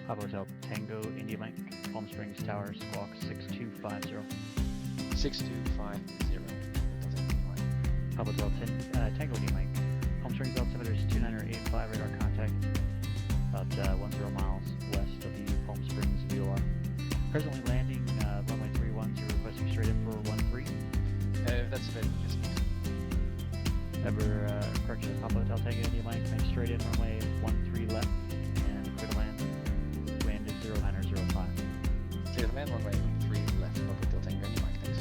Papa Hotel Tango India Mike, Palm Springs Tower, Squawk 6250. 6250. Papa Hotel Tango India Mike, Palm Springs altimeter is 2985, radar contact about 10 miles west of the Palm Springs VOR. Presently landing runway 31, you're requesting straight in for 13. If that's available, yes please. Remember, correction, Papa Hotel Tango India Mike, make straight in runway 13 left and clear to land. Wind is 0905. Clear to land, runway 3 left, Papa Hotel Tango India Mike, thanks.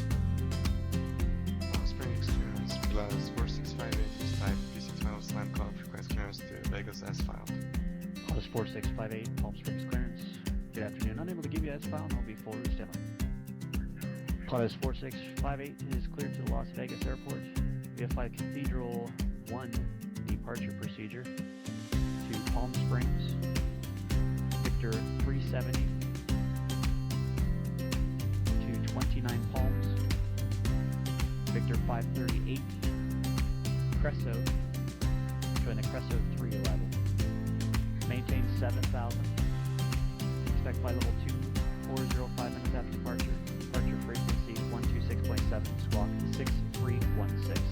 Palm Springs clearance plus 4658 is type P6 land call request clearance to Vegas S file. Plus 4658, Palm Springs clearance. Good afternoon. Unable to give you S file and will be forward standby. Plus 4658 is cleared to the Las Vegas Airport. VFI Cathedral 1 departure procedure to Palm Springs. Victor 370 to 29 Palms. Victor 538. Cresso. Join the Cresso 311. Maintain 7,000. Expect flight level 2405 minutes after departure. Departure frequency 126.7. Squawk 6316.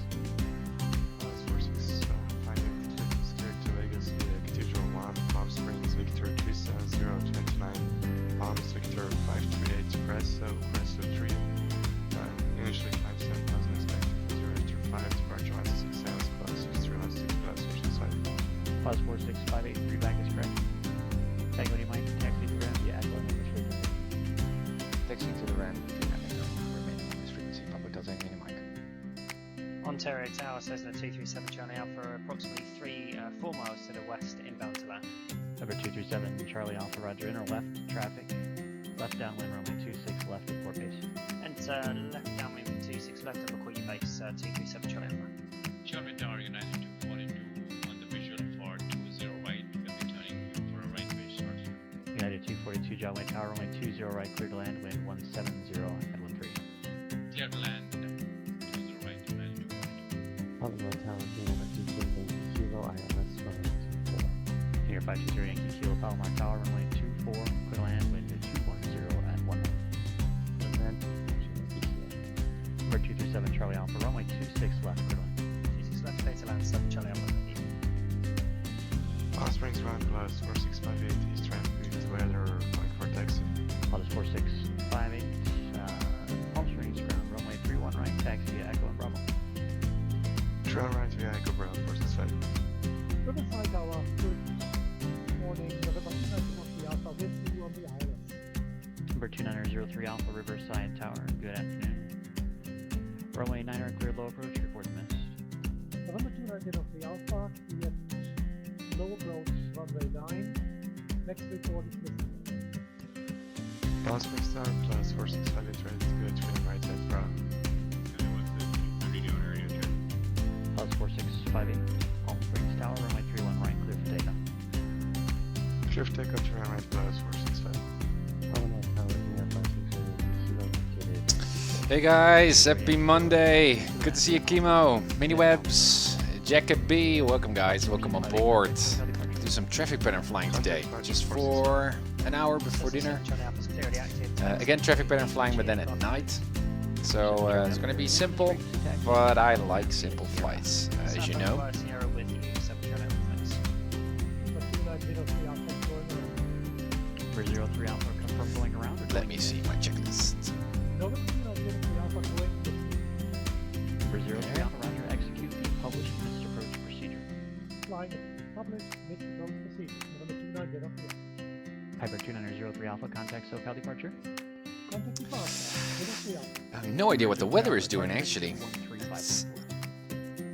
Plus 4658 is cleared to Vegas via Cathedral 1, Palm Springs, Victor 37029, Palms, Victor 538, Cresso 3. Initially climb 7,000, expected for 0 5, departure last 6 hours, plus 6 plus, which is 5. Plus 4658, 3 back is correct. Tango India Mike, taxi to ground via Aqua English frequency. Taxiing to the RAN, remaining on this frequency, Papa Hotel Tango India Mike. Ontario Tower, Cessna 237 Charlie Alpha, approximately 4 miles to the west, inbound to land. Number 237, Charlie Alpha, Roger, inner left, traffic. Left downwind, runway 26 left, report base. Enter left downwind 26 left, and record your base 237 Charlie Alpha. Charlie Tower United 242 on the visual for 20 right, will be turning for a right base start. United 242, John Tower, runway 20 right, clear to land, wind 170 at 13. Clear to land, 20 right, United 242. Palomar Tower, United 220, Kilo ILS 524. Here 520 Yankee Kilo, Palomar Tower, runway 24, clear to land, wind 210 at 1 knot. Number 237, Charlie Alpha, runway 26 left, clear to land. 26 left, clear to land 7 Charlie Alpha. Palm Springs ground plus 4658 is traffic to weather going for taxi. Plus 4658, Palm Springs ground, runway 31 right, taxi via Echo and Bravo. Trail right via Echo Bravo 465. Riverside Tower, good morning, November 290 Alpha, with you on the ILS. Number 2903 Alpha, Riverside Tower, good afternoon. Runway 9 clear low approach, report missed. November 290 Alpha, cleared low approach, runway 9. Next report is missing. Palm Springs Tower plus 4658 ready to go to right at Bravo. Plus 4658, Palm Springs Tower, runway 31 right, clear for takeoff. Clear for takeoff to right plus 465. Palomar Tower, United 560, Kilo. Hey guys, happy Monday. Good to see you, Chemo. Miniwebs, Jacob B. Welcome guys, welcome on board. Do some traffic pattern flying today, just for an hour before dinner. Charlie Alpha's clearly active. Again, traffic pattern flying, but then at night. So it's going to be simple, but I like simple flights, as you know. Sierra with you, 7 Charlie Alpha, thanks. Number 2903 Alpha, going around. Number 03 Alpha, confirm going around. Let me see my checklist. November 2903 Alpha, going missing. Number 03 Alpha, Roger, execute the published missed approach procedure. Flying published missed approach procedure. November 2903. Piper 2903 Alpha, contact SoCal departure. Contact departure, 03 Alpha. I have no idea what the weather is doing actually.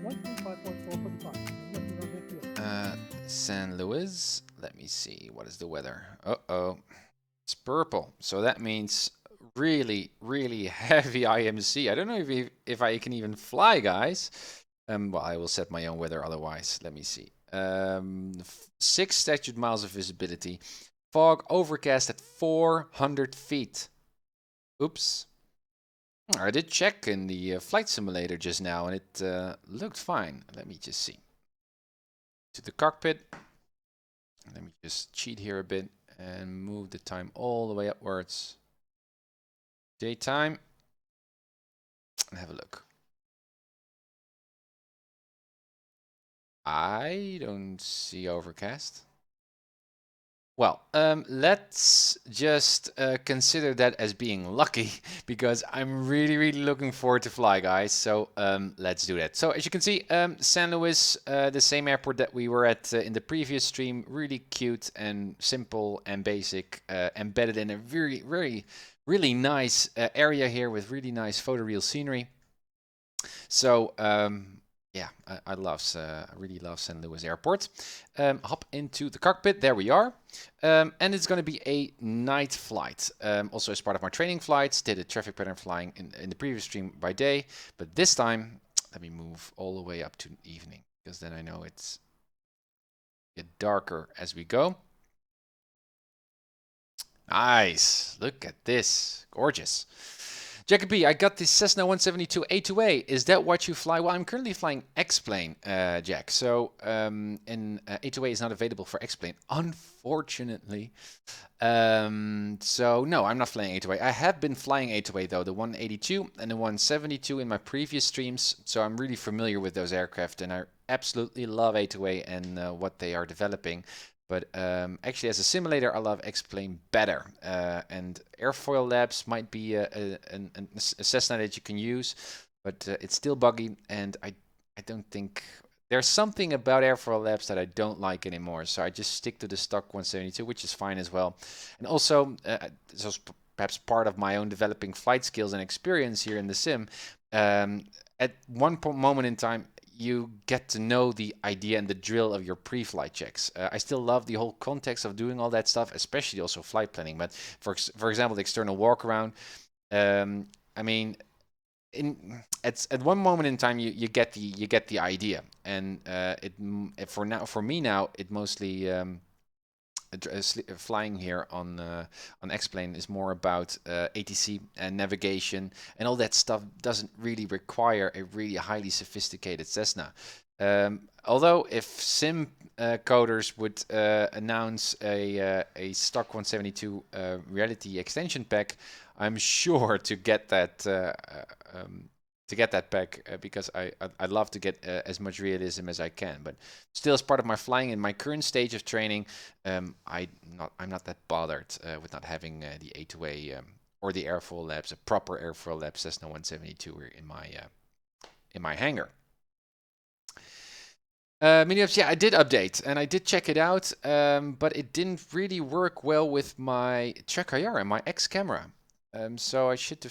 135.445. San Luis. Let me see. What is the weather? Uh-oh. It's purple. So that means really, really heavy IMC. I don't know if I can even fly, guys. Well, I will set my own weather otherwise. Let me see. 6 statute miles of visibility. Fog overcast at 400 feet. Oops. I did check in the flight simulator just now and it looked fine. Let me just see. To the cockpit. Let me just cheat here a bit and move the time all the way upwards. Daytime. And have a look. I don't see overcast. Well, let's just consider that as being lucky, because I'm really looking forward to fly, guys. So let's do that. So as you can see, San Luis, the same airport that we were at in the previous stream, really cute and simple and basic, embedded in a really nice area here with really nice photoreal scenery. So yeah, I really love San Luis Airport. Hop into the cockpit. There we are. And it's going to be a night flight. Also as part of my training flights, did a traffic pattern flying in the previous stream by day. But this time, let me move all the way up to evening, because then I know it's get darker as we go. Nice. Look at this. Gorgeous. Jacoby, I got this Cessna 172 A2A. Is that what you fly? Well, I'm currently flying X-Plane, Jack. So, A2A is not available for X-Plane, unfortunately. So, no, I'm not flying A2A. I have been flying A2A, though, the 182 and the 172 in my previous streams. So, I'm really familiar with those aircraft, and I absolutely love A2A and what they are developing. But actually, as a simulator, I love X-Plane better. And Airfoil Labs might be a Cessna that you can use, but it's still buggy, and I don't think... There's something about Airfoil Labs that I don't like anymore, so I just stick to the stock 172, which is fine as well. And also, this was perhaps part of my own developing flight skills and experience here in the sim. At one moment in time, you get to know the idea and the drill of your pre-flight checks. I still love the whole context of doing all that stuff, especially also flight planning. But for example, the external walk around. I mean, at one moment in time, you get the idea, and for me now, it mostly flying here on X-Plane is more about ATC and navigation, and all that stuff doesn't really require a really highly sophisticated Cessna. Although if sim coders would announce a stock 172 reality extension pack, I'm sure to get that pack, because I love to get as much realism as I can. But still, as part of my flying in my current stage of training, I'm not that bothered with not having the A2A or the Airfoil Labs, a proper Airfoil Labs Cessna 172 in my hangar. Mini-ups, yeah, I did update and I did check it out, but it didn't really work well with my TrackIR and my X camera. So I should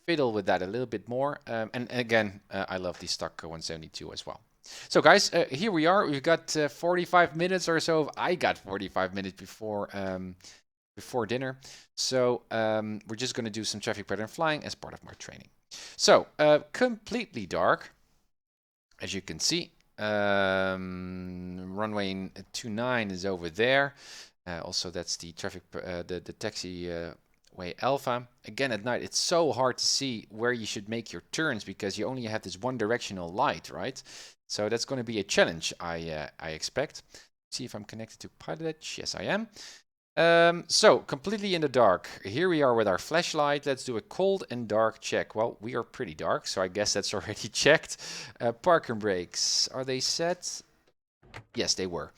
fiddle with that a little bit more. And again, I love the stock 172 as well. So guys, here we are. We've got 45 minutes or so. I got 45 minutes before dinner. So we're just going to do some traffic pattern flying as part of my training. So completely dark, as you can see. Runway 29 is over there. Also, that's the traffic, the taxi way Alpha. Again, at night, it's so hard to see where you should make your turns because you only have this one directional light, right? So that's going to be a challenge, I expect. See if I'm connected to PilotEdge. Yes, I am. So completely in the dark. Here we are with our flashlight. Let's do a cold and dark check. Well, we are pretty dark, so I guess that's already checked. Parking brakes, are they set? Yes, they were.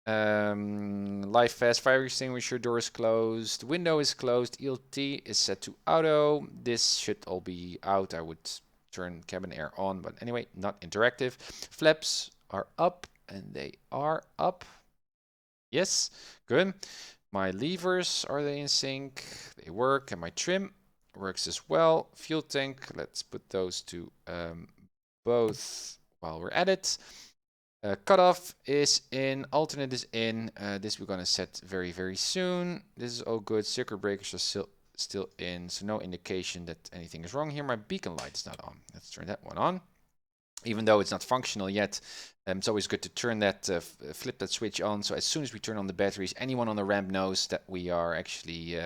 Live fast, fire extinguisher, door is closed, window is closed, ELT is set to auto. This should all be out. I would turn cabin air on, but anyway, not interactive. Flaps are up, and they are up. Yes, good. My levers, are they in sync? They work, and my trim works as well. Fuel tank, let's put those to both while we're at it. Cutoff is in, alternate is in. This we're going to set very, very soon. This is all good. Circuit breakers are still in, so no indication that anything is wrong here. My beacon light is not on. Let's turn that one on. Even though it's not functional yet, it's always good to turn that, flip that switch on. So as soon as we turn on the batteries, anyone on the ramp knows that we are actually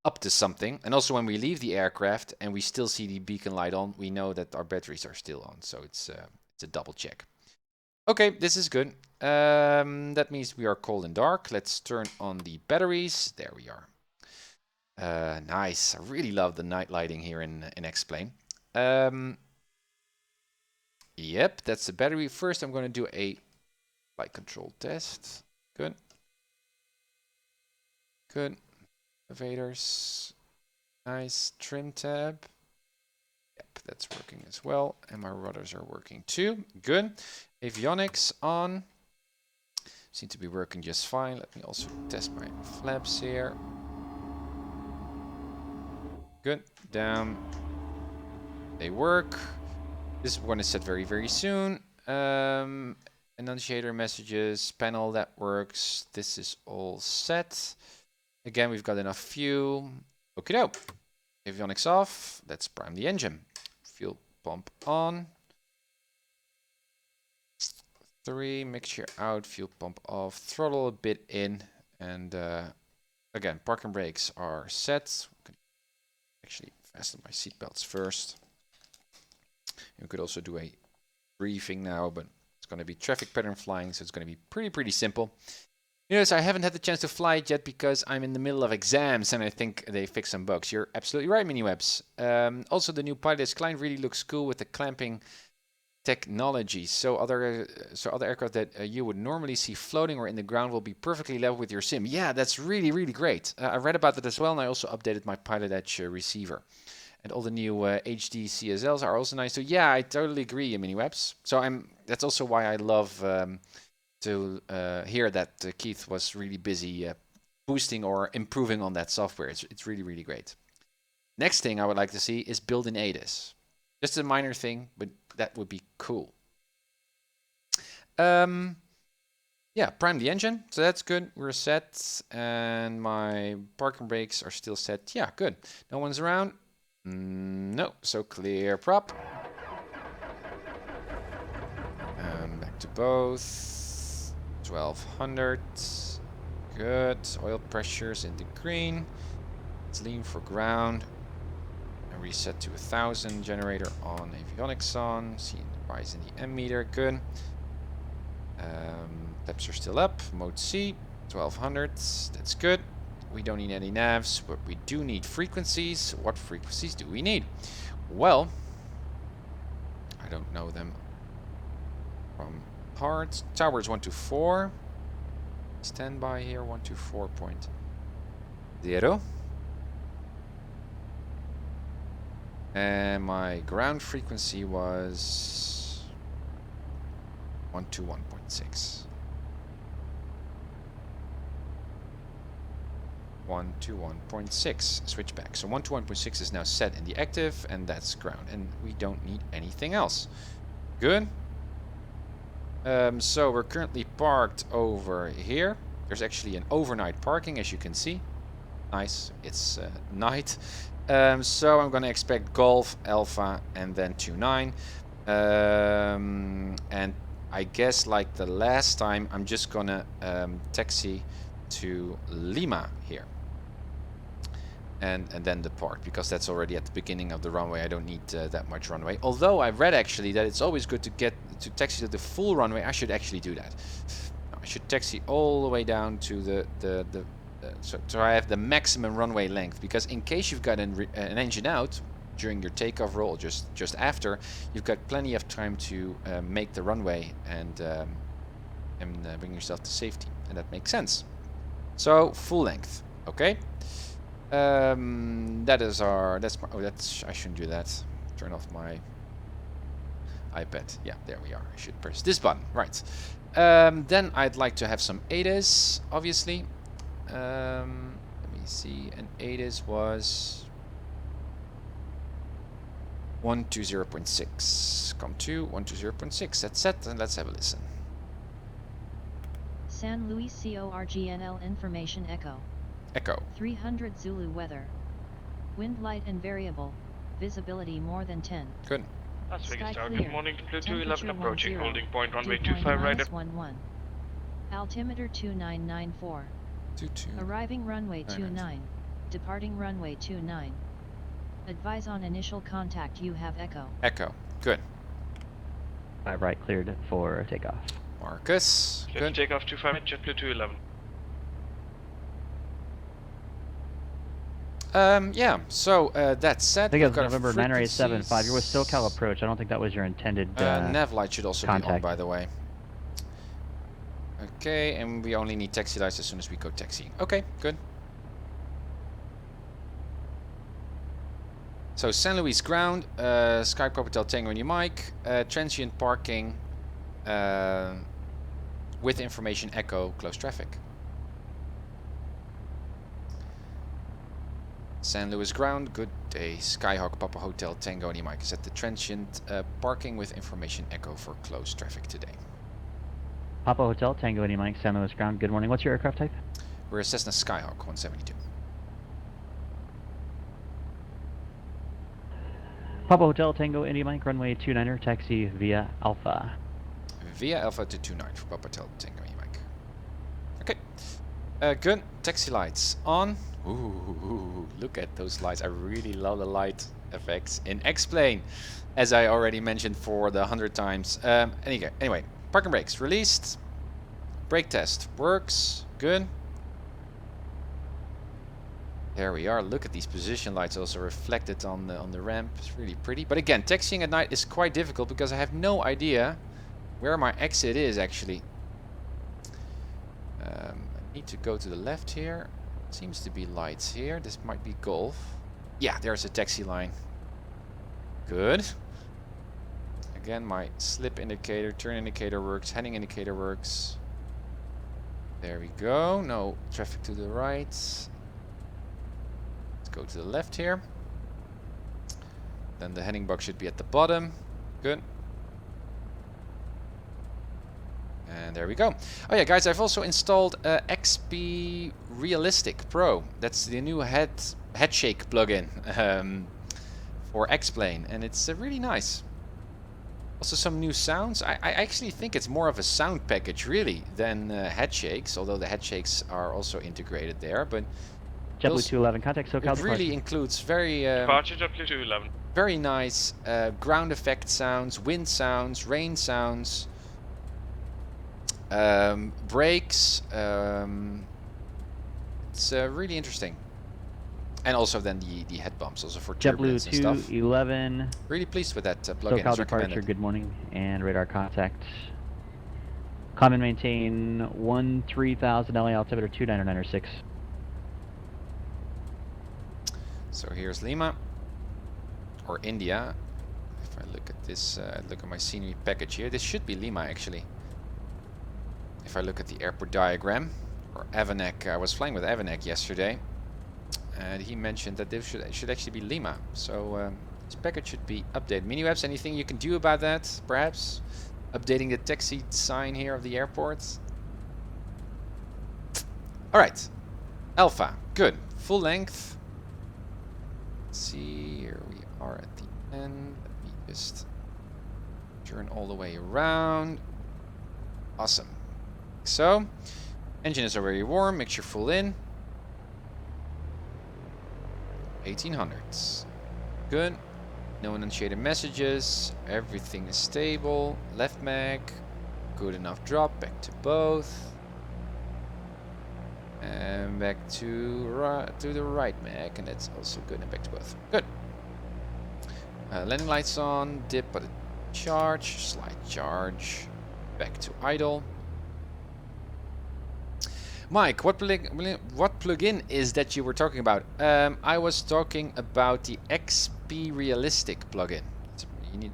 up to something. And also when we leave the aircraft and we still see the beacon light on, we know that our batteries are still on. So it's a double check. Okay, this is good. That means we are cold and dark. Let's turn on the batteries. There we are. Nice. I really love the night lighting here in X-Plane. Yep, that's the battery. First, I'm going to do a light control test. Good. Good. Elevators. Nice. Trim tab. Yep, that's working as well. And my rudders are working too. Good. Avionics on. Seem to be working just fine. Let me also test my flaps here. Good. Down. They work. This one is set very, very soon. Annunciator messages, panel that works. This is all set. Again, we've got enough fuel. Okie doke. Avionics off. Let's prime the engine. Fuel pump on. 3, mixture out, fuel pump off, throttle a bit in, and again, park and brakes are set. Actually, fasten my seatbelts first. You could also do a briefing now, but it's going to be traffic pattern flying, so it's going to be pretty simple. Yes, I haven't had the chance to fly it yet because I'm in the middle of exams and I think they fixed some bugs. You're absolutely right, MiniWebs. Also, the new PilotEdge client really looks cool with the clamping technology. So other aircraft that you would normally see floating or in the ground will be perfectly level with your sim. Yeah, that's really great. I read about that as well, and I also updated my PilotEdge receiver. And all the new HD CSLs are also nice. So yeah, I totally agree, MiniWebs. So that's also why I love to hear that Keith was really busy boosting or improving on that software. It's really great. Next thing I would like to see is built-in ADAS. Just a minor thing, but that would be cool. Yeah, prime the engine, so that's good. We're set, and my parking brakes are still set. Yeah, good. No one's around. No, so clear prop. Back to both. 1200. Good. Oil pressures in the green. Let's lean for ground. And reset to 1000. Generator on. Avionics on. Seeing the rise in the M meter. Good. Flaps are still up. Mode C. 1200. That's good. We don't need any navs, but we do need frequencies. What frequencies do we need? Well, I don't know them from heart. Towers 124. Standby here 124.0. And my ground frequency was 121.6. 121.6 switchback. So 121.6 is now set in the active, and that's ground, and we don't need anything else. Good. So we're currently parked over here. There's actually an overnight parking, as you can see. Nice. It's night. So I'm going to expect Golf, Alpha, and then 29. And I guess like the last time, I'm just going to taxi to Lima here. And then depart, because that's already at the beginning of the runway. I don't need that much runway. Although I read actually that it's always good to taxi to the full runway. I should actually do that. I should taxi all the way down to so I have the maximum runway length, because in case you've got an engine out during your takeoff roll, just after, you've got plenty of time to make the runway and bring yourself to safety, and that makes sense. So full length, okay. I shouldn't do that. Turn off my iPad. Yeah, there we are. I should press this button. Right. Then I'd like to have some ADAS, obviously. Let me see. And ADAS was 120.6. Come to 120.6. That's set, and let's have a listen. San Luis CORGNL information echo. Echo. 300 Zulu weather. Wind light and variable. Visibility more than 10. Good. Las Vegas Sky Tower, clear. good morning, Blue Temperature 211 approaching, 10. holding point, runway Dew point 25 right up. -11. Altimeter 2994. 22. Arriving runway 29. Departing runway 29. Advise on initial contact, you have echo. Echo. Good. 5 right cleared for takeoff. Marcus, Clear good. for takeoff 25, JetBlue 211. Yeah, so that said, I think it we've was got November 90875. You're with SoCal frequencies. approach. I don't think that was your intended Nav light should also be on, contact. by the way. Okay, and we only need taxi lights as soon as we go taxiing. Okay, good. So San Luis ground, Sky Pop Hotel Tango and Mike, transient parking, with information echo, close traffic. San Luis ground, good day. Skyhawk Papa Hotel Tango and Mike is at the transient parking with information echo for close traffic today. Papa Hotel, Tango Indy Mike, San Luis ground. Good morning. What's your aircraft type? We're a Cessna Skyhawk 172. Papa Hotel, Tango Indy Mike, runway 29er, taxi via Alpha. Via Alpha to 29 for Papa Hotel Tango and Mike. Okay. Good. Taxi lights on. Ooh, look at those lights. I really love the light effects in X-Plane, as I already mentioned for the 100 times. Anyway, parking brakes released. Brake test works. Good. There we are. Look at these position lights also reflected on the ramp. It's really pretty. But again, taxiing at night is quite difficult because I have no idea where my exit is actually. I need to go to the left here. Seems to be lights here. This might be Golf. Yeah, there's a taxi line. Good. Again, my slip indicator, turn indicator works, heading indicator works. There we go. No traffic to the right. Let's go to the left here. Then the heading box should be at the bottom. Good. And there we go. Oh yeah, guys, I've also installed XP Realistic Pro. That's the new HeadShake plugin for X-Plane, and it's really nice. Also some new sounds. I actually think it's more of a sound package really than headshakes, although the headshakes are also integrated there. But JetBlue 211, contact SoCal. it really includes very Departure JetBlue 211. very nice ground effect sounds, wind sounds, rain sounds. Brakes, it's really interesting, and also then the head bumps also for turbulence and stuff. JetBlue 211. Really pleased with that plugin. SoCal It's departure. recommended. Good morning, and radar contact. Common maintain 13,000 LA altimeter 2996. So here's Lima or India. If I look at this, look at my scenery package here. This should be Lima actually. If I look at the airport diagram, or Avanek, I was flying with Avanek yesterday, and he mentioned that this should actually be Lima. So this package should be updated. Miniwebs, anything you can do about that? Perhaps updating the taxi sign here of the airport. All right, Alpha, good, full length. Let's see, here we are at the end. Let me just turn all the way around. Awesome. So, engine is already warm, mixture full in. 1800s. Good. No unshaded messages. Everything is stable. Left mag. Good enough drop. Back to both. And back to the right mag. And that's also good. And back to both. Good. Landing lights on. Dip but a charge. Slide charge. Back to idle. Mike, what plugin is that you were talking about? I was talking about the XP Realistic plugin.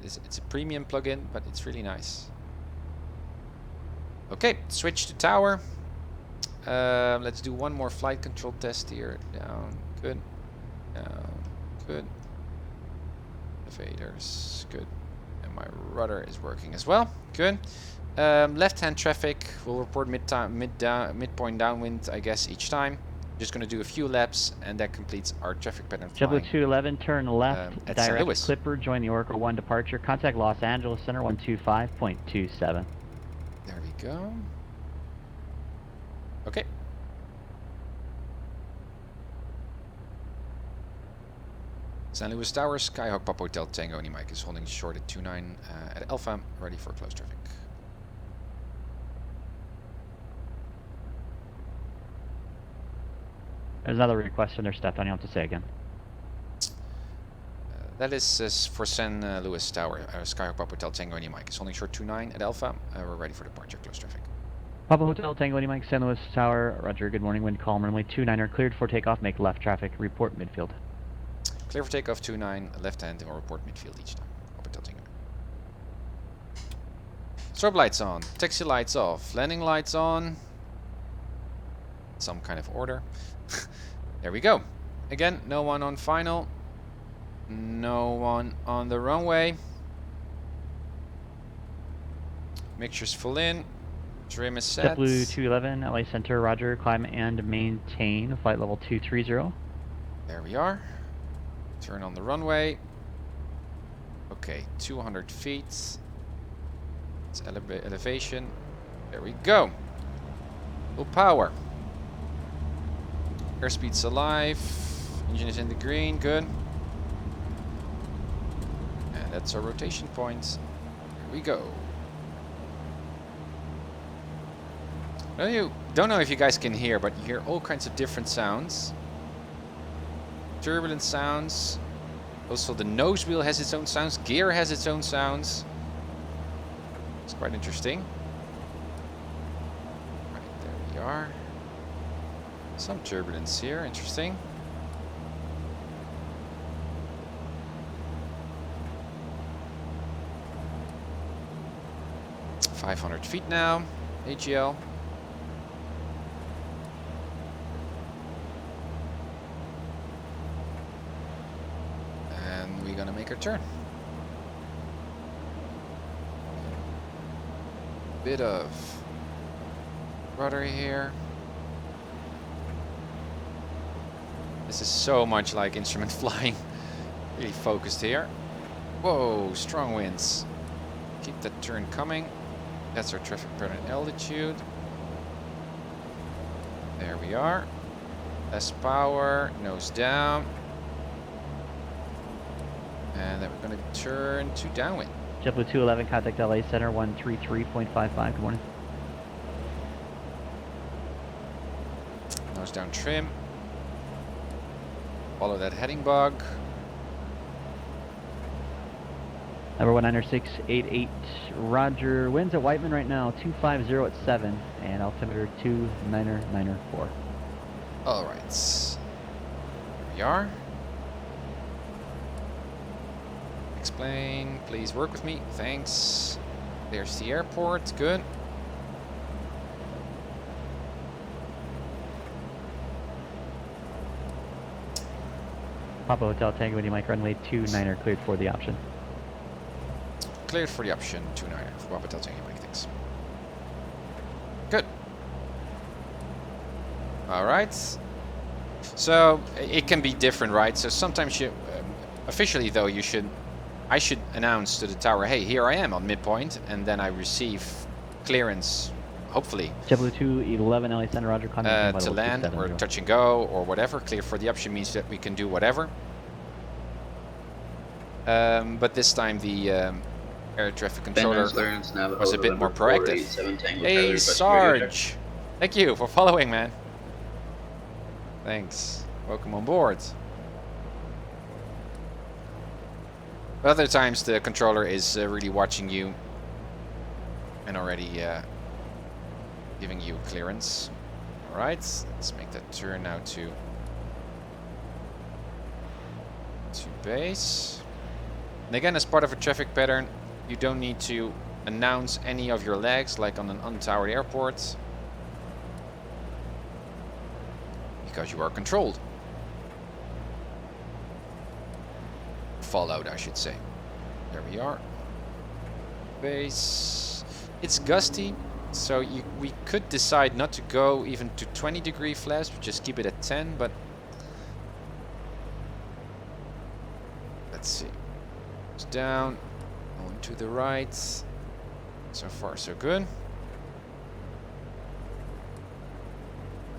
It's a premium plugin, but it's really nice. Okay, switch to tower. Let's do one more flight control test here. Down, good. Down, good. Elevators, good. And my rudder is working as well. Good. Left-hand traffic will report midpoint downwind, I guess, each time. Just going to do a few laps, and that completes our traffic pattern flying. JetBlue 211, turn left, at St. direct Louis. Clipper, join the Oracle 1 departure. Contact Los Angeles Center 125.27. There we go. Okay. San Luis Tower, Skyhawk Papa Hotel Tango Mike is holding short at 29 at Alpha, ready for close traffic. There's another request in there, Stefan. You have to say again. That is for San Luis Tower, Skyhawk Papa Hotel Tango Mike is holding short 29 at Alpha, we're ready for departure, close traffic. Papa Hotel Tango Mike, San Luis Tower, Roger. Good morning. Wind calm. Runway 29 are cleared for takeoff. Make left traffic. Report midfield. Clear for takeoff 29, left hand, or report midfield each time. Papa Hotel Tango. Strobe lights on, taxi lights off, landing lights on. Some kind of order. There we go. Again, no one on final. No one on the runway. Mixture's full in. Trim is set. JetBlue 211, LA Center, Roger. Climb and maintain flight level 230. There we are. Turn on the runway. Okay, 200 feet. It's elevation. There we go. Full power. Airspeed's alive. Engine is in the green. Good. And that's our rotation point. Here we go. Don't know if you guys can hear, but you hear all kinds of different sounds. Turbulent sounds. Also the nose wheel has its own sounds. Gear has its own sounds. It's quite interesting. Right, there we are. Some turbulence here, interesting. .500 feet now, AGL. And we're gonna make our turn. Bit of rudder here. This is so much like instrument flying. Really focused here. Whoa, strong winds. Keep that turn coming. That's our traffic pattern altitude. There we are. Less power, nose down. And then we're going to turn to downwind. JetBlue 211, contact LA Center 133.55. Good morning. Nose down trim. Follow that heading bug. Number 19688, Roger. Winds at Whiteman right now 250 at 7 and altimeter 2994. All right. Here we are. Explain. Please work with me. Thanks. There's the airport. Good. Papa Hotel Tango Indy Mike, runway 29 are cleared for the option. Cleared for the option 29 for Papa Hotel Tango Mike. Thanks. Good. All right. So it can be different, right? So sometimes you, officially though, I should announce to the tower, hey, here I am on midpoint, and then I receive clearance, hopefully, JetBlue 211, LA Center, Roger. to land or touch and go or whatever. Clear for the option means that we can do whatever. But this time the air traffic controller was a bit more proactive. Hey, Sarge! Thank you for following, man. Thanks. Welcome on board. Other times the controller is really watching you and already giving you clearance. Alright, let's make that turn now to base. And again, as part of a traffic pattern, you don't need to announce any of your legs like on an untowered airport, because you are controlled. Followed, I should say. There we are. Base. It's gusty, so we could decide not to go even to 20-degree flaps, but just keep it at 10, but let's see. It's down, on to the right. So far, so good.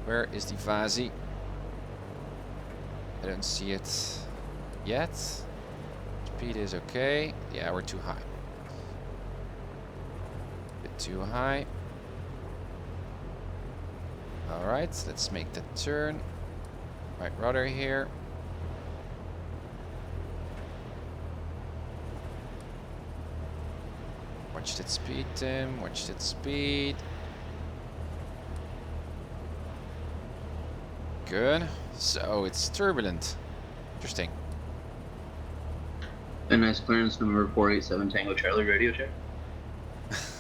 Where is the Vazi? I don't see it. yet. Speed is okay. Yeah, we're too high. Bit too high. Alright, let's make the turn. Right rudder here. Watch that speed, Tim. Watch that speed. Good. So it's turbulent. Interesting. A nice clearance, number 487 Tango Charlie, radio check.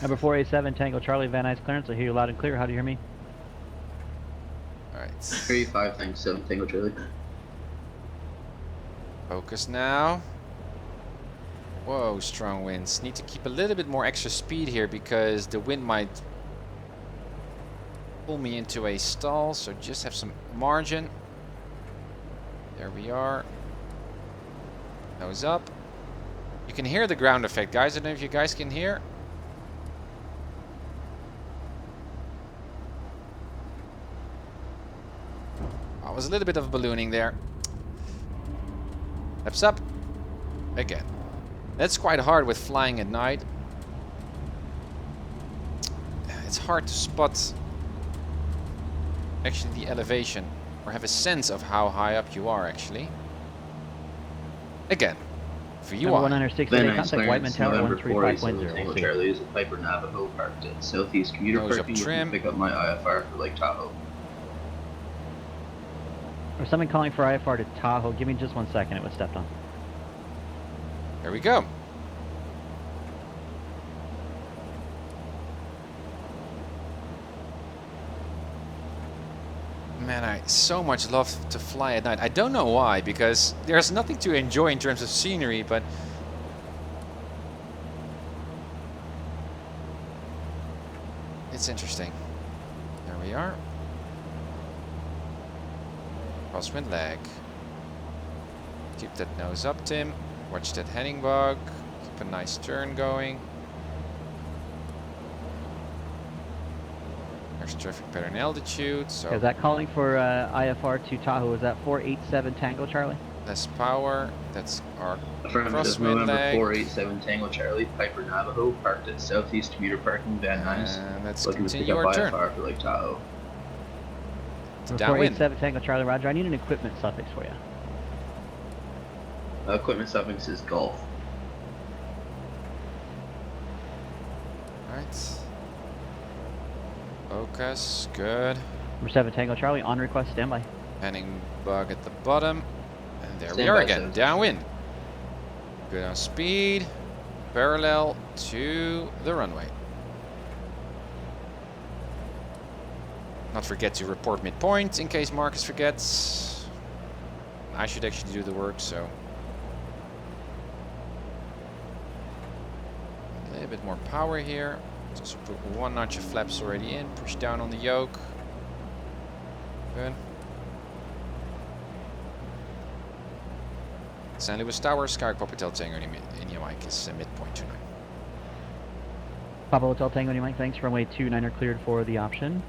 Number 487 Tango Charlie, Van Nuys clearance. I hear you loud and clear. How do you hear me? Alright. 35 thanks 7 Tango Charlie. Focus now. Whoa, strong winds. Need to keep a little bit more extra speed here because the wind might pull me into a stall, so just have some margin. There we are. Nose up. You can hear the ground effect, guys. I don't know if you guys can hear. Oh, it was a little bit of ballooning there. Steps up. Again. That's quite hard with flying at night. It's hard to spot actually the elevation or have a sense of how high up you are actually. Again, for you Number are. 160, Van Nuys contact Whiteman clearance, Tower November 487 Tango 135.0. Charlie is a Piper Navajo parked at southeast commuter Nose up parking. Looking trim. to pick up my IFR for Lake Tahoe. Or someone calling for IFR to Tahoe. Give me just 1 second. It was stepped on. There we go. Man, I so much love to fly at night. I don't know why, because there's nothing to enjoy in terms of scenery, but it's interesting. There we are. Crosswind leg. Keep that nose up, Tim. Watch that heading bug. Keep a nice turn going. There's traffic pattern altitude, so Is that calling for IFR to Tahoe? Is that 487 Tango Charlie? less power. That's our Affirmative, crosswind November leg. 487 Tango Charlie, Piper Navajo parked at southeast commuter parking, Van Nuys. And let's Looking to pick continue up our turn. IFR for Lake Tahoe. It's Number downwind. 487 Tango Charlie, Roger. I need an equipment suffix for you. Equipment suffix is Golf. Right. Focus. Good. Number 7 Tango Charlie, on request, standby. Heading bug at the bottom. And there we Stand are by, again. sir. Downwind. Good on speed. Parallel to the runway. Not forget to report midpoint in case Marcus forgets. I should actually do the work, so. A little bit more power here. Let's also put 1 notch of flaps already in. Push down on the yoke. Good. San Luis Tower, Skyhawk Papa Hotel Tango India Mike is midpoint 29. Papa Hotel Tango, Mike, thanks. Runway 29 are cleared for the option.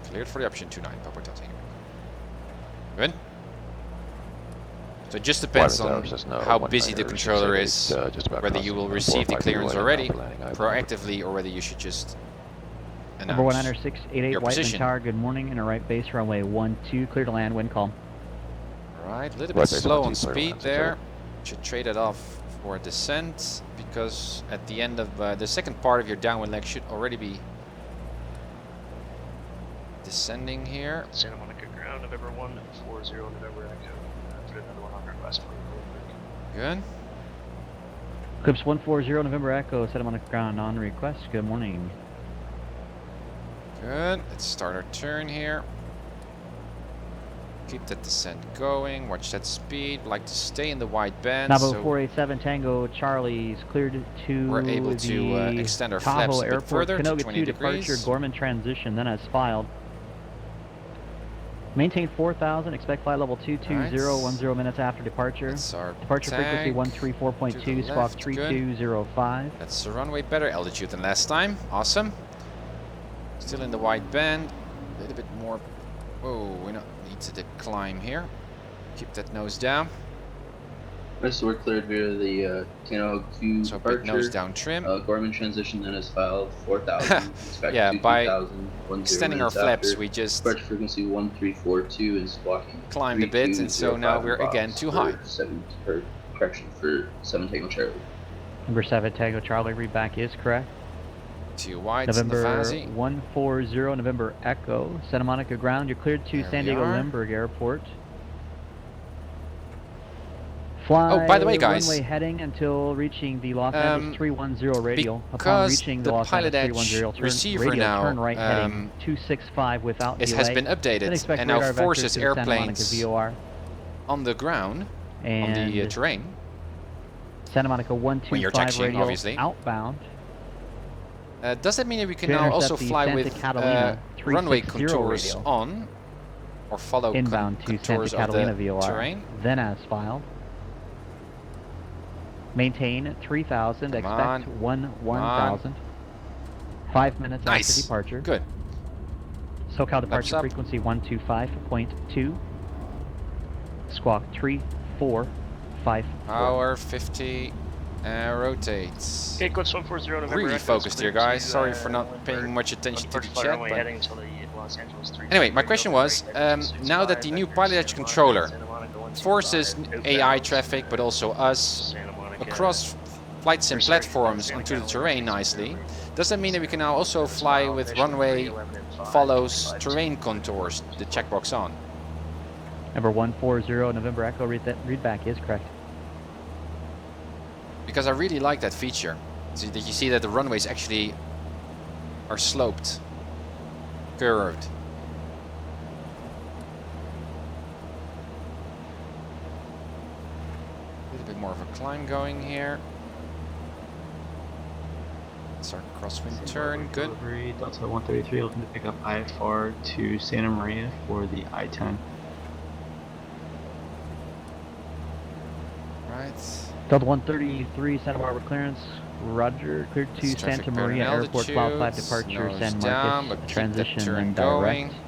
Cleared for the option 29, Papa Hotel Tango. Good. So it just depends on how busy the controller is, whether you will receive the clearance already proactively or whether you should just Number announce 10688 your Whiteman position. Tower, good morning. In a right base, runway 12, clear to land, wind calm. Right, a little bit slow on speed there. Should trade it off for a descent because at the end of the second part of your downwind leg should already be descending here. Santa Monica ground, November 140, November Echo. Put another one on request for you. Good. Eclipse 140, November Echo, set him on the ground on request. Good morning. Good. Let's start our turn here. Keep that descent going. Watch that speed. Like to stay in the wide band. Navo So 487 Tango Charlie's cleared to we're able to the extend our Tahoe flaps a bit Airport, further to Canoga 20 2 degrees. departure, Gorman transition, then as filed. Maintain 4,000, expect flight level 220, 10 minutes after departure. That's our Departure frequency tag. 134.2, to the squawk left, good. 3205. That's a runway better altitude than last time. Awesome. Still in the wide band. A little bit more. Whoa, we don't need to climb here. Keep that nose down. Right, so we're cleared via the Skyhawk 2 So big nose departure. down trim. Gorman transition then is filed 4000. Expect Yeah, to by 2000, 10 extending our minutes flaps, after. we just Departure frequency 1342 is walking. climbed a bit, and so now we're again too high. 7 for 7 Tango Charlie. Number 7 Tango Charlie, read back is correct. Too wide in the November Fazzy. 140, November Echo, Santa Monica ground. You're cleared to There San we Diego are. Lindbergh Airport. Fly Oh, by the way, guys, runway heading until reaching the Los Angeles 310 radial. Upon because reaching the the Los Angeles PilotEdge 310 turn, receiver radial, now, turn right heading 265 without it delay. has been Then updated expect and now radar vectors forces to the Santa Monica airplanes VOR on the ground, on and the terrain. Santa Monica When you're 125 taxiing, radial obviously. outbound. Does that mean that we can To now intercept also the fly Santa with Catalina runway 360 contours radial. on, or follow Inbound to Santa contours of Catalina the VOR. terrain? Then as filed. Maintain 3000, Come expect on. 1000. 5 minutes Nice. after departure. Good. SoCal departure up. frequency 125.2. Squawk 3455. Power 50, rotates. Okay, Coach 140 November. Really Echo's focused here, cleared guys. to, Sorry for not Lindbergh. paying much attention to the Departure flight chat, runway but heading to the Los Angeles 310 anyway, my radial, question right was, heading now that 265 the new vectors, PilotEdge Santa controller Monica 125, forces AI outbound, traffic, but also us, Santa Monica, across flight sim Corsair platforms Santa onto the Catalina terrain 360 nicely, radial. does that mean that we can now also fly with runway follows terrain contours, the checkbox on? Number 140 November Echo, read back is correct. Because I really like that feature. So that you see that the runways actually are sloped, curved. A little bit more of a climb going here. That's our crosswind turn, good. Delivery, Delta 133 looking to pick up IFR to Santa Maria for the I-10. Right. Delta 133, Santa Barbara clearance. Rudder, cleared to It's traffic Santa better Maria than Airport, flight 5 altitudes, departure, nose San down, Marcos, but keep the transition turn and going. direct.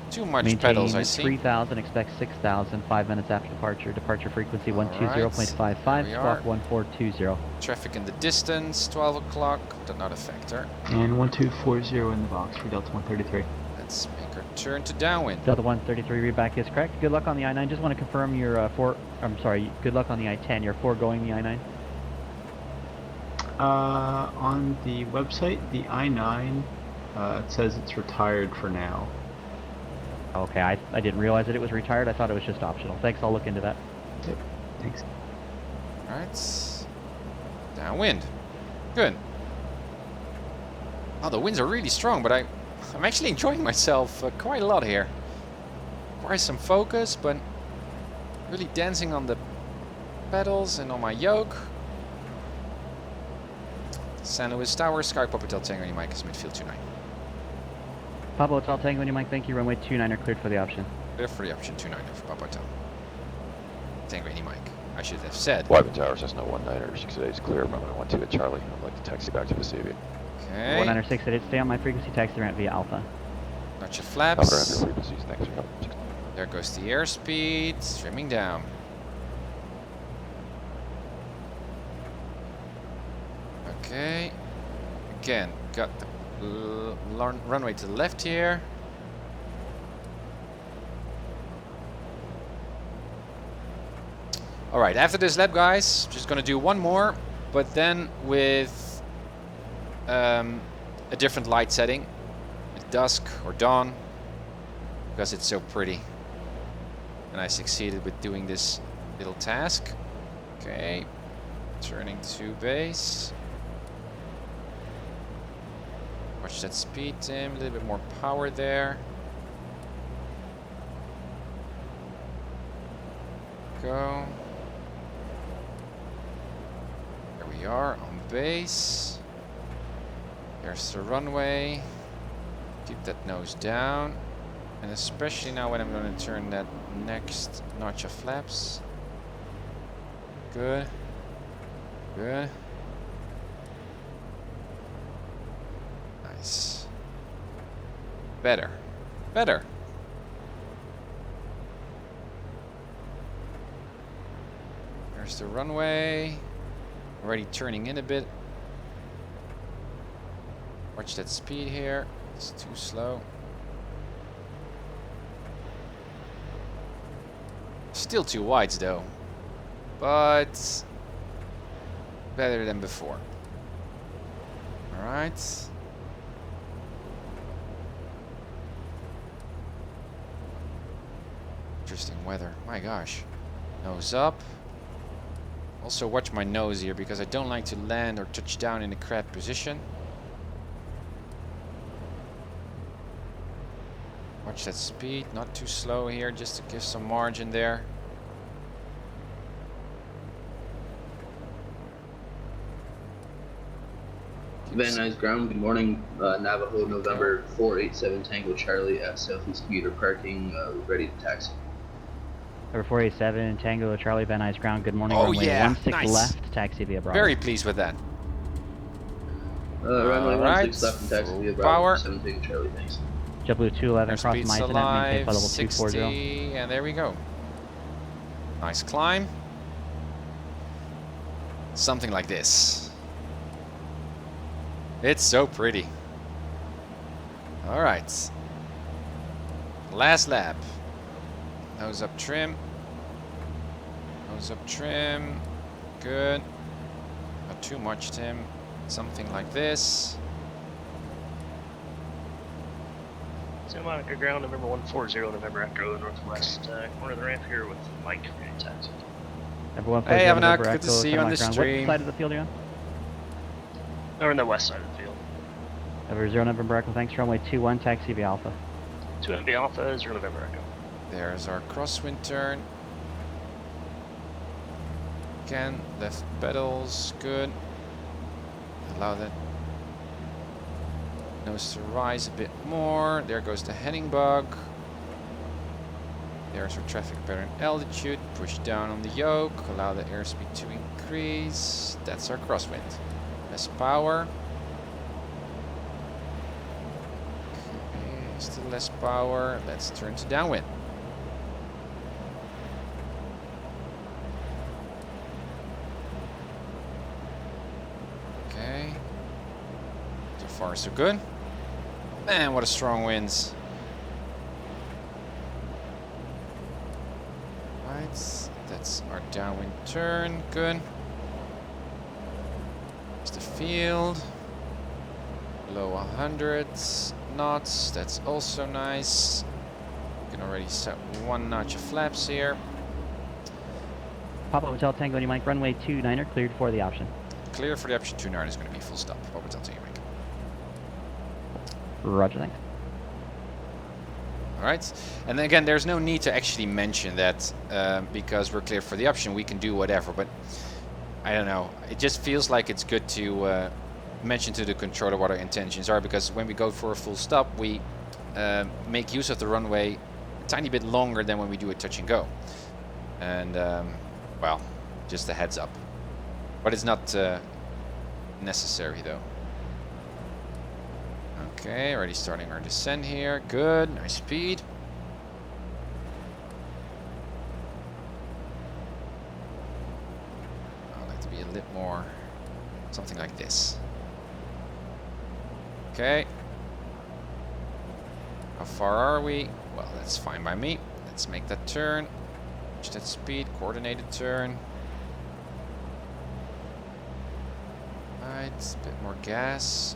Too much Maintain pedals, I see. 3000, expect 6000, 5 minutes after departure. Departure frequency 120.55, we squawk are. 1420. Traffic in the distance, 12 o'clock, but not a factor. And 1240 in the box for Delta 133. Let's make our turn to downwind. Delta 133, read back is correct. Good luck on the I-9. Just want to confirm your good luck on the I-10. You're foregoing the I-9. On the website, the I-9, it says it's retired for now. Okay, I didn't realize that it was retired. I thought it was just optional. Thanks, I'll look into that. Yep, thanks. Alright. Downwind. Good. Oh, the winds are really strong, but I'm actually enjoying myself quite a lot here. Requires some focus, but really dancing on the pedals and on my yoke. San Luis Tower, Sky Papa Hotel Tango, Mike is midfield 29. Papa Hotel Tango, and Mike, thank you. Runway 29 are cleared for the option. Clear for the option 29 for Papa Hotel. Tango, Mike. I should have said. Wyvern Tower, Cessna 19er, 68 is clear, runway 12 at Charlie. I'd like to taxi back to Vesuvius. Okay. 196 at it. Stay on my frequency, taxi ramp via Alpha. Notch your Cover after flaps. frequencies, thanks for help. There goes the airspeed, trimming down. Okay. Again, got the runway to the left here. Alright, after this lap, guys, just gonna do one more, but then with a different light setting. At dusk or dawn, because it's so pretty. And I succeeded with doing this little task. Okay, turning to base. Watch that speed, Tim. A little bit more power there. Go. There we are on base. There's the runway. Keep that nose down. And especially now when I'm going to turn that next notch of flaps. Good. Good. Nice. Better. Better. There's the runway. Already turning in a bit. Watch that speed here. It's too slow. Still too wide though. But better than before. Alright. Interesting weather. My gosh. Nose up. Also watch my nose here because I don't like to land or touch down in a crab position. Watch that speed, not too slow here, just to give some margin there. Van Nuys ground, good morning. Navajo, November 487 Tango Charlie at Southeast Commuter Parking, ready to taxi. Number 487, Tango Charlie, Van Nuys ground. Good morning. Oh, runway yeah, 16 nice. left, taxi via Bravo. Very pleased with that. Runway Alright, 16 left and taxi via full Bravo, power. 7 Tango Charlie, thanks. JetBlue 211 cross Airspeed's Mysonet, maintain alive, level 60, 240. and there we go. Nice climb. Something like this. It's so pretty. Alright. Last lap. Nose up trim. Nose up trim. Good. Not too much, Tim. Something like this. Santa Monica ground, November 140, November Echo, northwest corner of the ramp here with Mike, ready to taxi. Number 140, Hey, Avanak, November good to Echo, see you on the ground. stream. What side of the field are you on? We're in the west side of the field. Number 0 November Echo, thanks. Runway 21, taxi via Alpha. 2MB Alpha, 0 November Echo. There's our crosswind turn. Again, left pedals, good. Allow that nose to rise a bit more. There goes the heading bug. There's our traffic pattern altitude. Push down on the yoke. Allow the airspeed to increase. That's our crosswind. Less power. Okay, still less power. Let's turn to downwind. Okay. So far so good. Man, what a strong winds. Right, that's our downwind turn. Good. There's the field. Below 100 knots. That's also nice. You can already set one notch of flaps here. Papa Hotel Tango, you Mike, runway 29er, cleared for the option. Clear for the option 29 is going to be full stop. What would tell you, Mike? Roger, thanks. Alright, and then again, there's no need to actually mention that because we're clear for the option, we can do whatever, but I don't know, it just feels like it's good to mention to the controller what our intentions are, because when we go for a full stop, we make use of the runway a tiny bit longer than when we do a touch and go. And, well, just a heads up. But it's not necessary though. Okay, already starting our descent here. Good, nice speed. I'd like to be a little more, something like this. Okay. How far are we? Well, that's fine by me. Let's make that turn. Watch that speed, coordinated turn. Right, a bit more gas.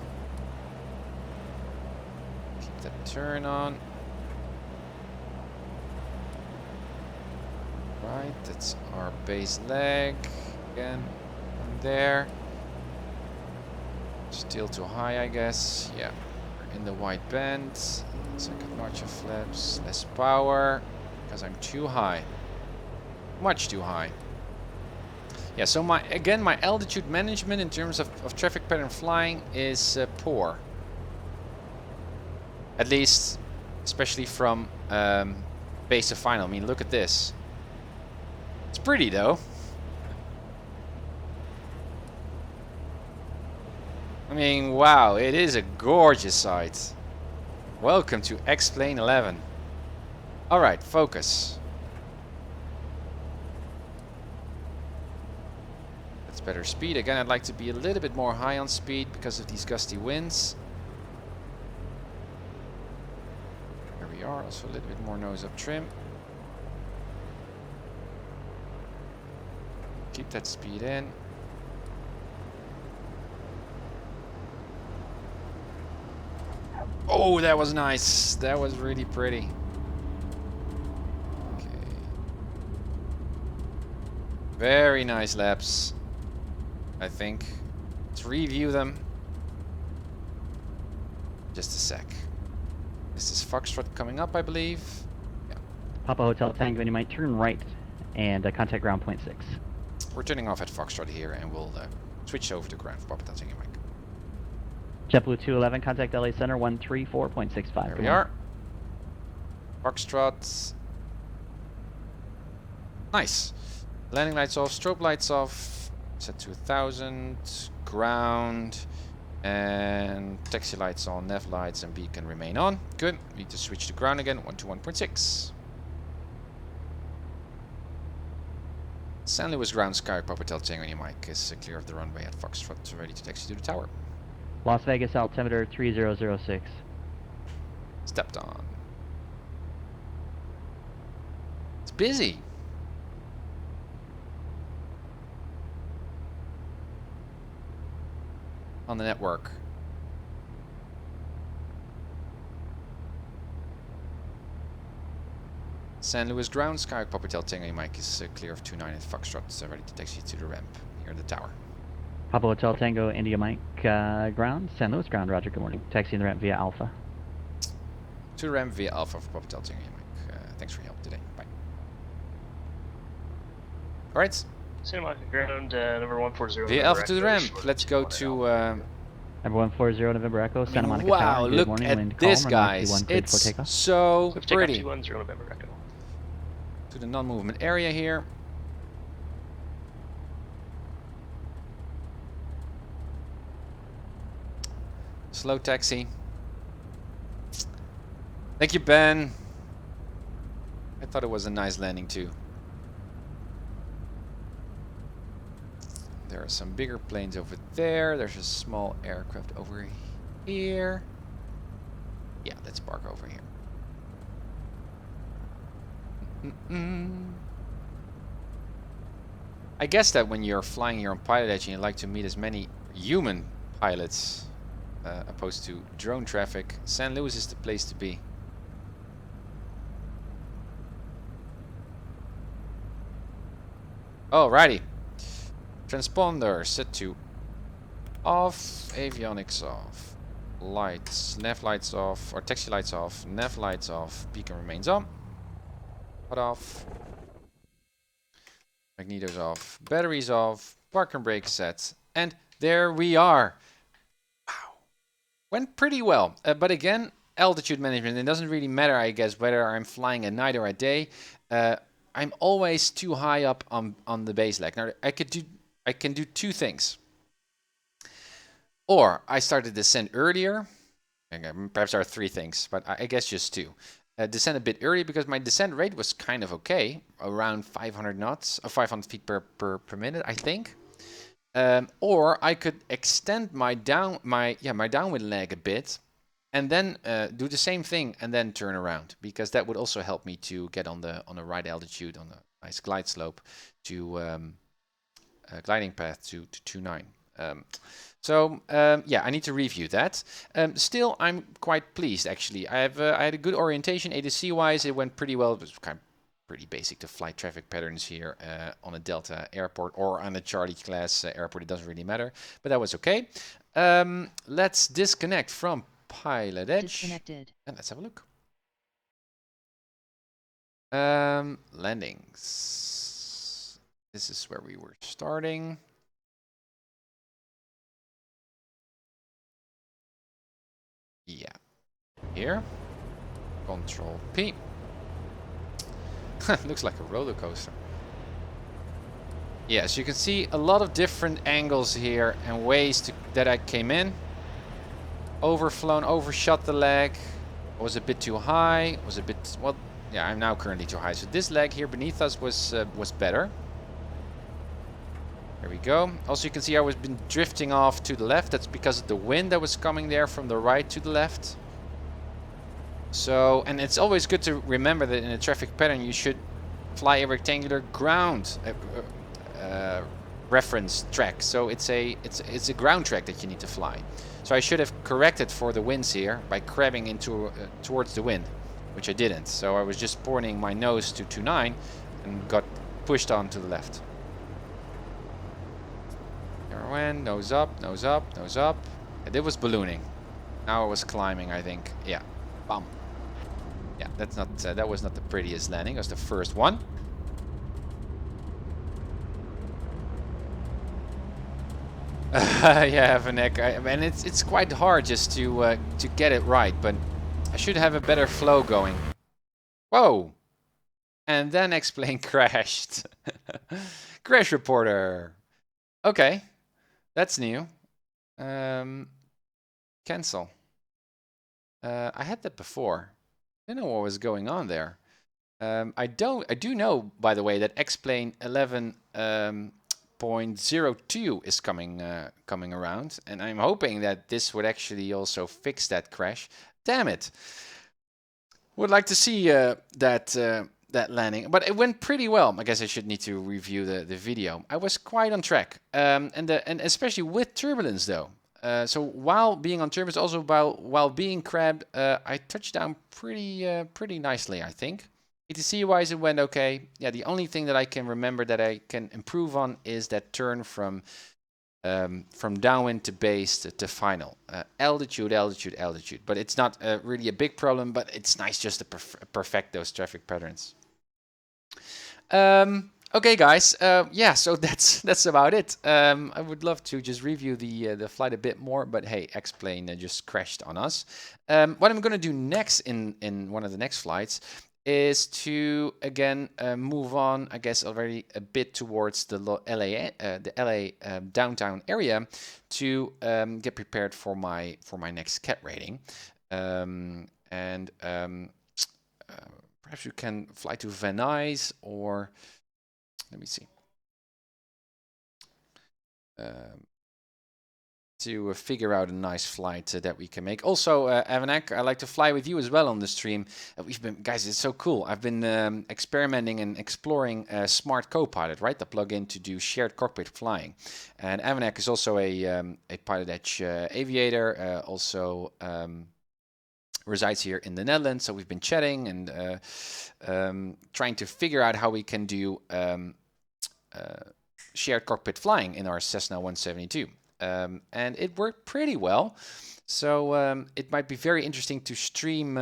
Keep that turn on. Right, that's our base leg. Again, from there. Still too high, I guess. Yeah, we're in the wide band. Second notch of flaps, less power, because I'm too high. Much too high. Yeah, so my altitude management in terms of traffic pattern flying is poor. At least, especially from base to final. I mean, look at this. It's pretty though. I mean, wow, it is a gorgeous sight. Welcome to X-Plane 11. Alright, focus. It's better speed. Again, I'd like to be a little bit more high on speed because of these gusty winds. Here we are, also a little bit more nose up trim. Keep that speed in. Oh, that was nice. That was really pretty. Okay. Very nice laps, I think. Let's review them. Just a sec. This is Foxtrot coming up, I believe. Yeah. Papa Hotel Tango, and you might turn right and contact ground point 6. We're turning off at Foxtrot here, and we'll switch over to ground for Papa Hotel Tango, Mike. JetBlue 211, contact LA Center 134.65. There we are. Foxtrot. Nice. Landing lights off, strobe lights off. Set to 1000. Ground. And taxi lights on, nav lights and beacon remain on. Good. Need to switch to ground again, 121.6. San Luis ground, Skyhawk, Papa Hotel Tango, and your mic is clear of the runway at Foxtrot, ready to taxi to the tower. Las Vegas altimeter 3006. Stepped on. It's busy. On the network. San Luis ground, Skyhawk, Papa Hotel Tango, your mic is clear of 29 at Foxtrot, ready to taxi to the ramp here in the tower. Papa Hotel Tango, India Mike, ground, San Luis ground, roger, good morning. Taxiing the ramp via Alpha. To the ramp via Alpha for Papa Hotel Tango, Mike. Thanks for your help today. Bye. Alright. Santa Monica ground, number 140. Via Alpha to the ramp. Let's go to... Number 140, November Echo, Santa Monica wow, Tower. Good look morning, at wind this, calm, guys. It's so pretty. 210 November Echo. To the non-movement area here. Slow taxi. Thank you, Ben. I thought it was a nice landing too. There are some bigger planes over there. There's a small aircraft over here. Yeah, let's park over here. I guess that when you're flying your own PilotEdge and you like to meet as many human pilots opposed to drone traffic, San Luis is the place to be. Alrighty. Transponder set to off, avionics off, lights, nav lights off, or taxi lights off, nav lights off, beacon remains on. Cut off. Magnetos off, batteries off, park and brake set, and there we are. Wow. Went pretty well. But again, altitude management, it doesn't really matter, I guess, whether I'm flying at night or at day. I'm always too high up on the base leg. Now, I can do two things. Or I start to descend earlier. Okay, perhaps there are three things, but I guess just two. Descend a bit earlier because my descent rate was kind of okay, around 500 knots, or 500 feet per minute, I think. Or I could extend my downwind leg a bit, and then do the same thing and then turn around, because that would also help me to get on the right altitude, on a nice glide slope to gliding path to 29. Yeah, I need to review that. Still, I'm quite pleased actually. I had a good orientation ADC wise. It went pretty well. It was kind of pretty basic to flight traffic patterns here on a Delta airport or on a Charlie class airport. It doesn't really matter, but that was okay. Let's disconnect from PilotEdge. Disconnected. And let's have a look. Landings. This is where we were starting. Yeah. Here. Control P. Looks like a roller coaster. Yes, you can see a lot of different angles here and ways that I came in. Overflown, overshot the leg. Was a bit too high. Was a bit, well, yeah, I'm now currently too high. So this leg here beneath us was better. There we go. Also, you can see I was been drifting off to the left. That's because of the wind that was coming there from the right to the left. So, and it's always good to remember that in a traffic pattern you should fly a rectangular ground reference track. So it's a ground track that you need to fly. So I should have corrected for the winds here by crabbing into towards the wind, which I didn't. So I was just pointing my nose to 29 and got pushed on to the left. There I went, nose up, nose up, nose up. And it was ballooning. Now I was climbing, I think. Yeah, bam. Yeah, that's not that was not the prettiest landing. It was the first one. Yeah, Vanek, and it's quite hard just to get it right, but I should have a better flow going. Whoa! And then X-Plane crashed. Crash reporter. Okay, that's new. Cancel. I had that before. I don't know what was going on there. I do know, by the way, that X-Plane 11.02 is coming around, and I'm hoping that this would actually also fix that crash. Damn it! Would like to see that landing, but it went pretty well. I guess I should need to review the video. I was quite on track, and especially with turbulence though. So while being on turbulence, also while being crabbed, I touched down pretty nicely, I think. ETC wise, it went okay. Yeah, the only thing that I can remember that I can improve on is that turn from downwind to base to final. Altitude, altitude, altitude. But it's not really a big problem, but it's nice just to perfect those traffic patterns. Okay, guys. Yeah, so that's about it. I would love to just review the flight a bit more, but hey, X-Plane just crashed on us. What I'm going to do next in one of the next flights is to again move on, I guess, already a bit towards the LA downtown area to get prepared for my next cat rating, and perhaps you can fly to Van Nuys, or let me see, to figure out a nice flight that we can make. Also, Avanek, I like to fly with you as well on the stream. We've been, guys, it's so cool. I've been experimenting and exploring Smart Copilot, right? The plugin to do shared cockpit flying. And Avanek is also a PilotEdge aviator, also resides here in the Netherlands. So we've been chatting and trying to figure out how we can do shared cockpit flying in our Cessna 172. And it worked pretty well, so it might be very interesting to stream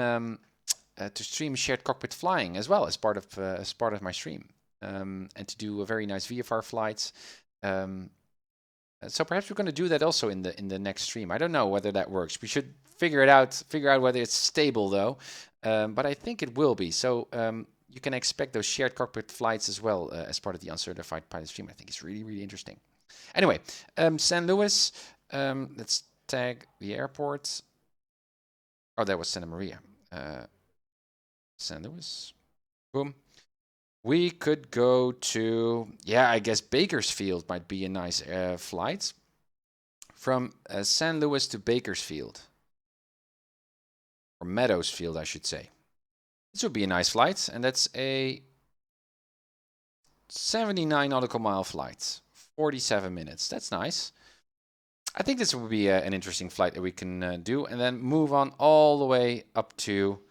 shared cockpit flying as well as part of my stream, and to do a very nice VFR flights. So perhaps we're going to do that also in the next stream. I don't know whether that works. We should figure out whether it's stable though, but I think it will be. So you can expect those shared cockpit flights as well as part of the Uncertified Pilot stream. I think it's really interesting. Anyway, San Luis, let's tag the airport. Oh, that was Santa Maria. San Luis, boom. We could go to, yeah, I guess Bakersfield might be a nice flight. From San Luis to Bakersfield. Or Meadowsfield, I should say. This would be a nice flight, and that's a 79 nautical mile flight. 47 minutes. That's nice. I think this would be an interesting flight that we can do, and then move on all the way up to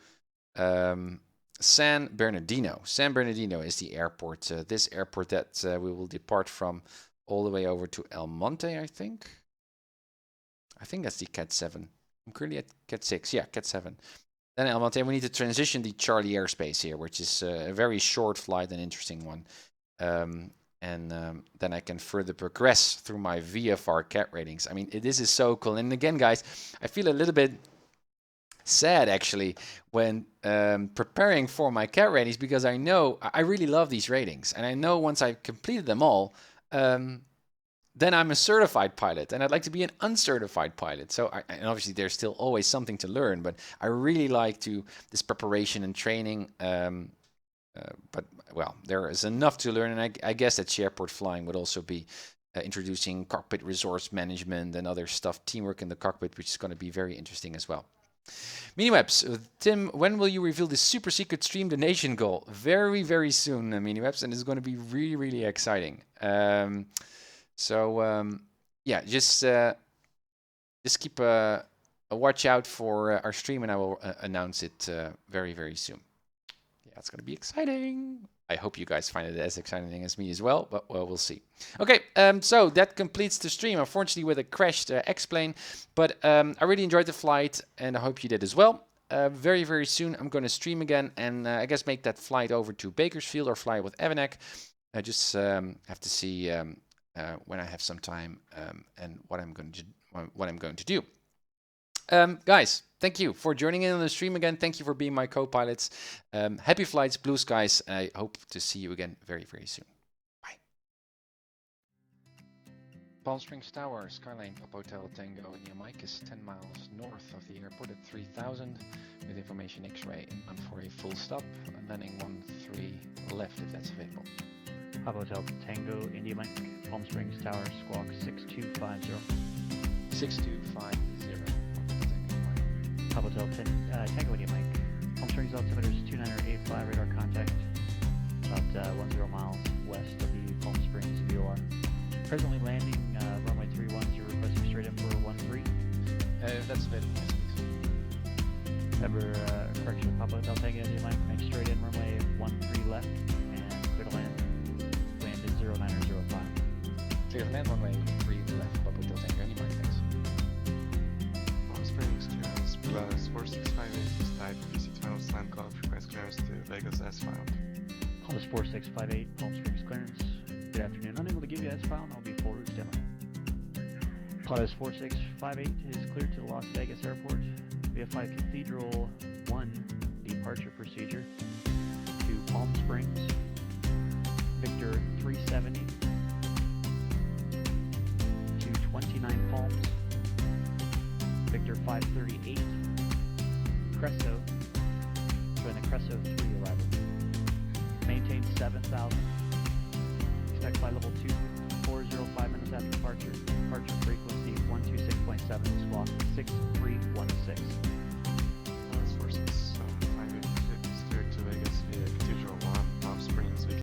San Bernardino. San Bernardino is the airport. This airport that we will depart from all the way over to El Monte, I think. I think that's the Cat 7. I'm currently at Cat 6. Yeah, Cat 7. Then El Monte, we need to transition the Charlie airspace here, which is a very short flight, an interesting one. And then I can further progress through my VFR cat ratings. I mean, this is so cool. And again, guys, I feel a little bit sad, actually, when preparing for my cat ratings, because I know I really love these ratings. And I know once I've completed them all, then I'm a certified pilot. And I'd like to be an uncertified pilot. So, and obviously, there's still always something to learn. But I really like this preparation and training. But, well, there is enough to learn, and I guess that airport flying would also be introducing cockpit resource management and other stuff, teamwork in the cockpit, which is going to be very interesting as well. MiniWebs, Tim, when will you reveal this super secret stream donation goal? Very, very soon, MiniWebs, and it's going to be really, really exciting. Yeah, just keep a watch out for our stream, and I will announce it very, very soon. Yeah, it's going to be exciting. I hope you guys find it as exciting as me as well, but we'll see. Okay, so that completes the stream, unfortunately with a crashed X-plane, but I really enjoyed the flight, and I hope you did as well. Very, very soon I'm going to stream again, and I guess make that flight over to Bakersfield or fly with Evanek. I just have to see when I have some time and what I'm going to do. Guys, thank you for joining in on the stream again. Thank you for being my co-pilots. Happy flights, blue skies. I hope to see you again very, very soon. Bye. Palm Springs Tower, Skyline Pop Hotel Tango. Your mic is 10 miles north of the airport at 3000 with information X-ray and for a full stop. Landing 13 left if that's available. Pop Hotel Tango, India Mike, Palm Springs Tower, Squawk 6250. 6250. Pop Hotel Tango, India Mike, Palm Springs altimeters 2985, radar contact about 10 miles west of the Palm Springs VOR. Presently landing runway 31, you're requesting straight in for 13. That's available, yes please. Remember, correction, Pop Hotel Tango, India Mike, make straight in runway 13 left and clear to land. Land at 0905. Clear to land, runway 3 left, Pop Hotel Tango, India Mike, thanks. Palm Springs Terrace plus 4658 is type PC12 slam call request clearance to Vegas S file. Call this 4658 Palm Springs clearance. Good afternoon. Unable to give you S file, and I'll be full route demo. Call 4658 is cleared to the Las Vegas airport. VFI Cathedral 1 departure procedure to Palm Springs. Victor 370 to 29 Palms. Victor 538, Cresto, join the Cresto 3 arrival. Maintain 7,000. Expect flight level 2405 minutes after departure. Departure frequency 126.7, squawk 6316.